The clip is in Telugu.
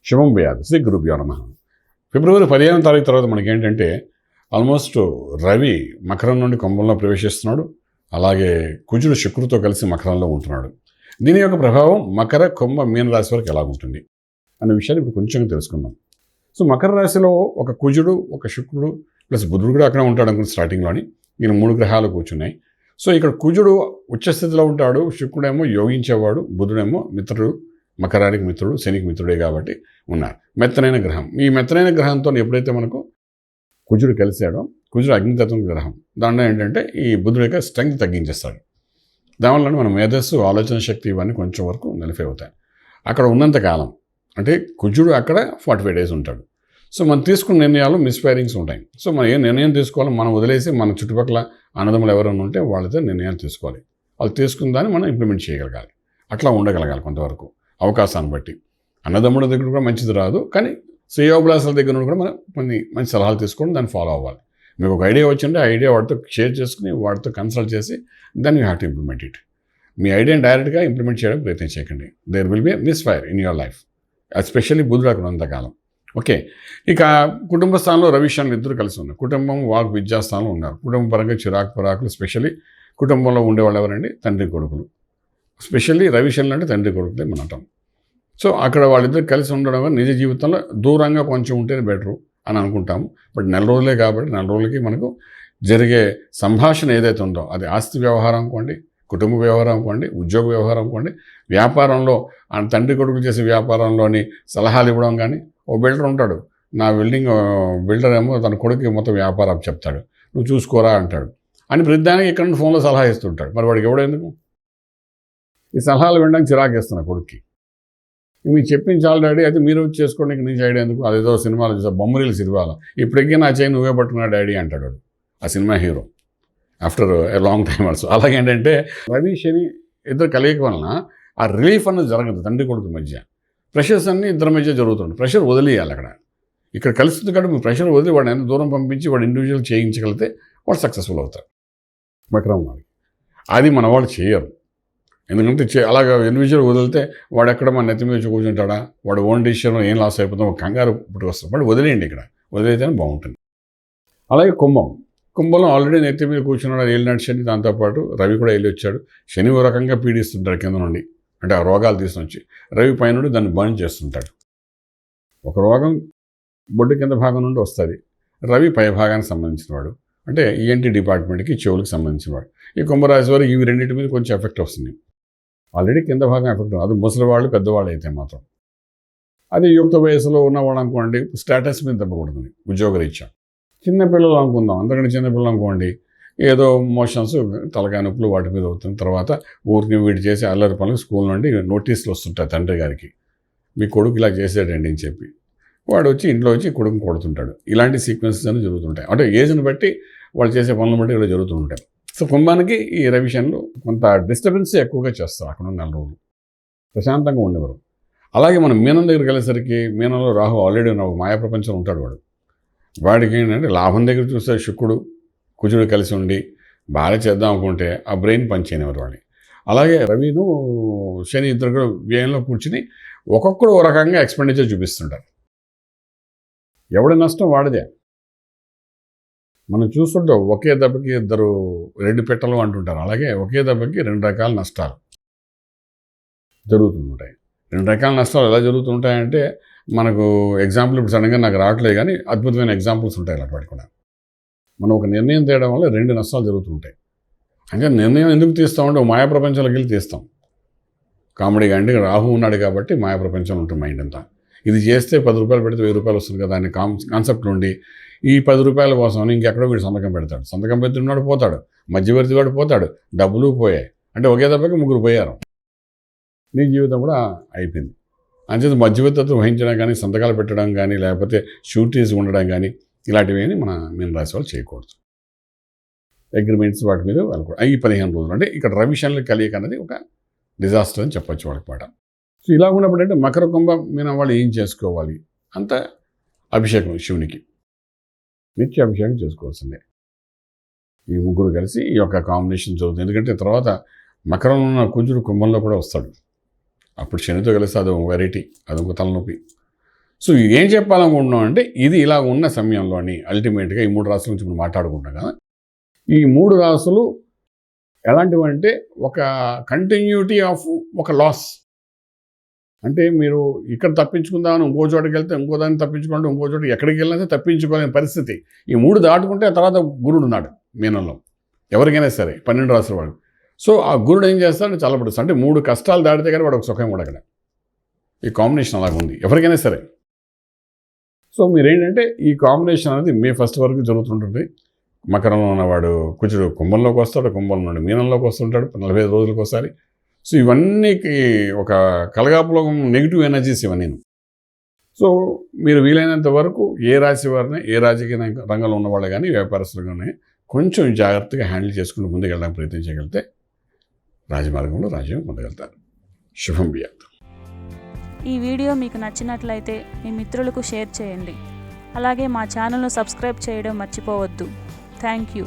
శుభం భయాత్ శ్రీ గురుభ్యో నమః. ఫిబ్రవరి 15వ తారీఖు తర్వాత మనకేంటంటే ఆల్మోస్ట్ రవి మకరం నుండి కుంభంలో ప్రవేశిస్తున్నాడు. అలాగే కుజుడు శుక్రుడితో కలిసి మకరంలో ఉంటున్నాడు. దీని యొక్క ప్రభావం మకర కుంభ మీన రాశి వరకు ఎలా ఉంటుంది అనే విషయాన్ని ఇప్పుడు కొంచెం తెలుసుకుందాం. సో మకర రాశిలో ఒక కుజుడు, ఒక శుక్రుడు ప్లస్ బుధుడు కూడా అక్కడ ఉంటాడు అనుకుని స్టార్టింగ్లోని. ఈయన 3 గ్రహాలు కూర్చున్నాయి. సో ఇక్కడ కుజుడు ఉచ్చస్థితిలో ఉంటాడు, శుక్రుడేమో యోగించేవాడు, బుధుడేమో మిత్రుడు, మకరానికి మిత్రుడు, శనికి మిత్రుడే కాబట్టి ఉన్నారు. మెత్తనైన గ్రహం. ఈ మెత్తనైన గ్రహంతో ఎప్పుడైతే మనకు కుజుడు కలిసాడో, కుజుడు అగ్నితత్వం గ్రహం, దాంట్లో ఏంటంటే ఈ బుధుడు యొక్క స్ట్రెంగ్త్ తగ్గించేస్తాడు. దానివల్ల మన మేధస్సు, ఆలోచన శక్తి ఇవన్నీ కొంచెం వరకు నలిఫై అవుతాయి. అక్కడ ఉన్నంత కాలం అంటే కుజుడు అక్కడ 45 days ఉంటాడు. సో మనం తీసుకున్న నిర్ణయాలు మిస్ఫైరింగ్స్ ఉంటాయి. సో మనం ఏ నిర్ణయం తీసుకోవాలో మనం వదిలేసి మన చుట్టుపక్కల అన్నదమ్ములు ఎవరైనా ఉంటే వాళ్ళతో నిర్ణయాలు తీసుకోవాలి. వాళ్ళు తీసుకున్న దాన్ని మనం ఇంప్లిమెంట్ చేయగలగాలి. అట్లా ఉండగలగాలి కొంతవరకు అవకాశాన్ని బట్టి. అన్నదమ్ముల దగ్గర కూడా మంచిది రాదు, కానీ శ్రేయోభిలాషుల దగ్గర నుండి కూడా మనం కొన్ని మంచి సలహాలు తీసుకొని దాన్ని ఫాలో అవ్వాలి. మీకు ఒక ఐడియా వచ్చింటే ఆ ఐడియా వాడితో షేర్ చేసుకుని వాడితో కన్సల్ట్ చేసి then you have to implement it. మీ ఐడియాని డైరెక్ట్గా ఇంప్లిమెంట్ చేయడానికి ప్రయత్నం చేయకండి. There will be misfire in your life, especially బుధుడు అక్కడ ఉన్నంతకాలం. ఓకే, ఇక కుటుంబ స్థానంలో రవిశనులు ఇద్దరు కలిసి ఉన్నారు. కుటుంబం, వాక్, విద్యాస్థానంలో ఉన్నారు. కుటుంబ పరంగా పరాకులు, స్పెషల్లీ కుటుంబంలో ఉండేవాళ్ళు ఎవరండి? తండ్రి కొడుకులు. స్పెషల్లీ రవిశనులు అంటే తండ్రి కొడుకులే మనం అంటాం. సో అక్కడ వాళ్ళిద్దరు కలిసి ఉండడం వల్ల నిజ జీవితంలో దూరంగా కొంచెం ఉంటేనే బెటరు అని అనుకుంటాము. బట్ 4 రోజులే కాబట్టి 4 రోజులకి మనకు జరిగే సంభాషణ ఏదైతే ఉందో అది ఆస్తి వ్యవహారం అనుకోండి, కుటుంబ వ్యవహారం అనుకోండి, ఉద్యోగ వ్యవహారం అనుకోండి, వ్యాపారంలో ఆ తండ్రి కొడుకు చేసే వ్యాపారంలోని సలహాలు ఇవ్వడం కానీ. ఓ బిల్డర్ ఉంటాడు, నా బిల్డర్ ఏమో తన కొడుకు మొత్తం వ్యాపారం చెప్తాడు, నువ్వు చూసుకోరా అంటాడు అని ప్రతిదానికి ఇక్కడ నుండి ఫోన్లో సలహా ఇస్తుంటాడు. మరి వాడికి ఎవడెందుకు? ఈ సలహాలు వినడానికి చిరాకేస్తున్నా కొడుక్కి. మీకు చెప్పింది చాలా డాడీ, అయితే మీరు వచ్చి చేసుకోండి, నుంచి ఐడియా ఎందుకు? అదేదో సినిమాలో చూసా, బొమ్మరీలు సినిమాలో ఇప్పటికీ నా చేయి నువ్వే పట్టుకున్నా డాడీ అంటాడు ఆ cinema hero after a long time also. అలాగే ఏంటంటే రవి శని ఇద్దరు కలియక వలన ఆ రిలీఫ్ అన్నది జరగదు తండ్రి కొడుకు మధ్య. ప్రెషర్స్ అన్నీ ఇద్దరి మధ్య జరుగుతుంది. ప్రెషర్ వదిలేయాలి. అక్కడ ఇక్కడ కలుస్తుంది కాబట్టి మీరు ప్రెషర్ వదిలి వాడు ఎంత దూరం పంపించి వాడు ఇండివిజువల్ చేయించగలిగితే వాడు సక్సెస్ఫుల్ అవుతారు. మకరం వాడికి అది మన వాళ్ళు చేయరు. ఎందుకంటే అలాగా ఇండివిజువల్ వదిలితే వాడు ఎక్కడ మన నెత్తి మీద కూర్చుంటాడా, వాడు ఓన్ డిసిషన్ ఏం లాస్ అయిపోతాం, ఒక కంగారు పుట్టి వస్తాం. వాడు వదిలేయండి, ఇక్కడ వదిలేతేనే బాగుంటుంది. అలాగే కుంభంలో ఆల్రెడీ నెత్తి మీద కూర్చున్నాడు ఏలినాడు శని, దాంతోపాటు రవి కూడా వెళ్ళి వచ్చాడు. శని ఓ రకంగా పీడిస్తుంటాడు కింద నుండి, అంటే ఆ రోగాలు తీసుకొని వచ్చి రవి పైన నుండి దాన్ని బర్న్ చేస్తుంటాడు. ఒక రోగం బొడ్డు కింద భాగం నుండి వస్తుంది. రవి పై భాగానికి సంబంధించిన వాడు, అంటే ఈఎన్టీ డిపార్ట్మెంట్కి, చెవులకు సంబంధించిన వాడు. ఈ కుంభరాశి వారు ఇవి రెండింటి మీద కొంచెం ఎఫెక్ట్ వస్తుంది. ఆల్రెడీ కింద భాగం ఎఫెక్ట్, అది ముసలివాళ్ళు, పెద్దవాళ్ళు అయితే మాత్రం. అది యుక్త వయసులో ఉన్నవాళ్ళు అనుకోండి, స్టేటస్ మీద దెబ్బకూడుతుంది ఉద్యోగరీత్యా. చిన్నపిల్లలు అనుకుందాం, అంతకంటే చిన్నపిల్లలు అనుకోండి, ఏదో మోషన్స్, తలకాయ నొప్పులు వాటి మీద అవుతుంది. తర్వాత ఊరికి వీటి చేసి అల్లరి పనులు స్కూల్ నుండి నోటీసులు వస్తుంటాయి తండ్రి గారికి, మీ కొడుకు ఇలా చేసాడండి అని చెప్పి. వాడు వచ్చి ఇంట్లో వచ్చి కొడుకుని కొడుతుంటాడు. ఇలాంటి సీక్వెన్సెస్ అన్నీ జరుగుతుంటాయి. అంటే ఏజ్ని బట్టి వాళ్ళు చేసే పనులను బట్టి ఇలా జరుగుతుంటాయి. సో కుంభానికి ఈ రవిశనులు కొంత డిస్టర్బెన్స్ ఎక్కువగా చేస్తారు. అక్కడ 4 రోజులు ప్రశాంతంగా ఉండేవారు. అలాగే మనం మీనం దగ్గరికి వెళ్ళేసరికి, మీనంలో రాహు ఆల్రెడీ ఉన్న ఒక మాయా ప్రపంచంలో ఉంటాడు. వాడికి ఏంటంటే లాభం దగ్గర చూస్తే శుక్రుడు కుజుడు కలిసి ఉండి బాగా చేద్దాం అనుకుంటే ఆ బ్రెయిన్ పనిచేయనివారు వాడిని. అలాగే రవిను శని ఇద్దరు కూడా వ్యయంలో కూర్చుని ఒక్కొక్కడు ఓ రకంగా ఎక్స్పెండిచర్ చూపిస్తుంటారు. ఎవడి నష్టం వాడిదే. మనం చూస్తుంటాం ఒకే దెబ్బకి 2 పెట్టలు అంటుంటారు. అలాగే ఒకే దెబ్బకి 2 రకాల నష్టాలు జరుగుతుంటాయి. 2 రకాల నష్టాలు ఎలా జరుగుతుంటాయంటే మనకు ఎగ్జాంపుల్ ఇప్పుడు సడన్గా నాకు రావట్లేదు, కానీ అద్భుతమైన ఎగ్జాంపుల్స్ ఉంటాయి అలాంటి కూడా. మనం ఒక నిర్ణయం తీయడం వల్ల 2 నష్టాలు జరుగుతుంటాయి. అంటే నిర్ణయం ఎందుకు తీస్తామంటే ఒక మాయా ప్రపంచంలోకి వెళ్ళి తీస్తాం. కామెడీగా అంటే రాహు ఉన్నాడు కాబట్టి మాయా ప్రపంచంలో ఉంటుంది మైండ్ అంతా. ఇది చేస్తే 10 రూపాయలు పెడితే 1000 రూపాయలు వస్తుంది కదా అనే కాన్సెప్ట్ నుండి ఈ 10 రూపాయల కోసం ఇంకెక్కడో వీడు సంతకం పెడతాడు. సంతకం పెడుతున్నాడు, పోతాడు, మధ్యవర్తి వాడు పోతాడు, డబ్బులు పోయాయి. అంటే ఒకే దెబ్బకి 3 పోయారు. నీ జీవితం కూడా అయిపోయింది. అంచేది మధ్యవర్తిత్వం వహించడం కానీ, సంతకాలు పెట్టడం కానీ, లేకపోతే షూరిటీస్ ఉండడం కానీ ఇలాంటివి మన మీన రాశి వాళ్ళు చేయకూడదు. అగ్రిమెంట్స్ వాటి మీద వెళ్ళకూడదు. ఈ 15 రోజులు అంటే ఇక్కడ రవిశనుల కలియక అనేది ఒక డిజాస్టర్ అని చెప్పొచ్చు వాళ్ళకి పాట. సో ఇలా ఉన్నప్పుడు అంటే మకర కుంభ మీన వాళ్ళు ఏం చేసుకోవాలి? అంత అభిషేకం, శివునికి నిత్య అభిషేకం చేసుకోవాల్సిందే. ఈ ముగ్గురు కలిసి ఈ యొక్క కాంబినేషన్ జరుగుతుంది. ఎందుకంటే తర్వాత మకరంలో ఉన్న కుజుడు కుంభంలో కూడా వస్తాడు. అప్పుడు శనితో కలిసి అదొక వెరైటీ, అదొక తలనొప్పి. సో ఏం చెప్పాలనుకుంటున్నాం అంటే ఇది ఇలా ఉన్న సమయంలోని అల్టిమేట్గా ఈ 3 రాసుల నుంచి మనం మాట్లాడుకుంటాం కదా. ఈ 3 రాసులు ఎలాంటివంటే ఒక కంటిన్యూటీ ఆఫ్ ఒక లాస్. అంటే మీరు ఇక్కడ తప్పించుకుందామని ఇంకో చోటకి వెళ్తే ఇంకో దాన్ని తప్పించుకుంటే ఇంకో చోట ఎక్కడికి వెళ్ళినా తప్పించుకోలేని పరిస్థితి. ఈ 3 దాటుకుంటే ఆ తర్వాత గురుడు ఉన్నాడు మీనంలో, ఎవరికైనా సరే 12 రాసుల వాడు. సో ఆ గురుడు ఏం చేస్తాడు, చల్లబడుస్తాడు. అంటే 3 కష్టాలు దాటితే కానీ వాడు ఒక సుఖం కూడా అక్కడ. ఈ కాంబినేషన్ అలాగ ఉంది ఎవరికైనా సరే. సో మీరేంటంటే ఈ కాంబినేషన్ అనేది మే 1 వరకు జరుగుతుంటుంది. మకరంలో ఉన్నవాడు కుజుడు కుంభంలోకి వస్తాడు, కుంభంలో నుండి మీనంలోకి వస్తుంటాడు 45 రోజులకు ఒకసారి. సో ఇవన్నీకి ఒక కలగాపులగం నెగిటివ్ ఎనర్జీస్ ఇవన్నీ. సో మీరు వీలైనంత వరకు ఏ రాశి వారిని, ఏ రాజకీయ రంగంలో ఉన్నవాళ్ళు కానీ, వ్యాపారస్తులు కానీ కొంచెం జాగ్రత్తగా హ్యాండిల్ చేసుకుంటూ ముందుకెళ్ళడానికి ప్రయత్నం చేయగలిగితే రాజమార్గంలో రాజ్యం పొందగలుగుతారు. శుభం బియాత్. ఈ వీడియో మీకు నచ్చినట్లయితే మీ మిత్రులకు షేర్ చేయండి. అలాగే మా ఛానల్ను సబ్స్క్రైబ్ చేయడం మర్చిపోవద్దు. Thank you.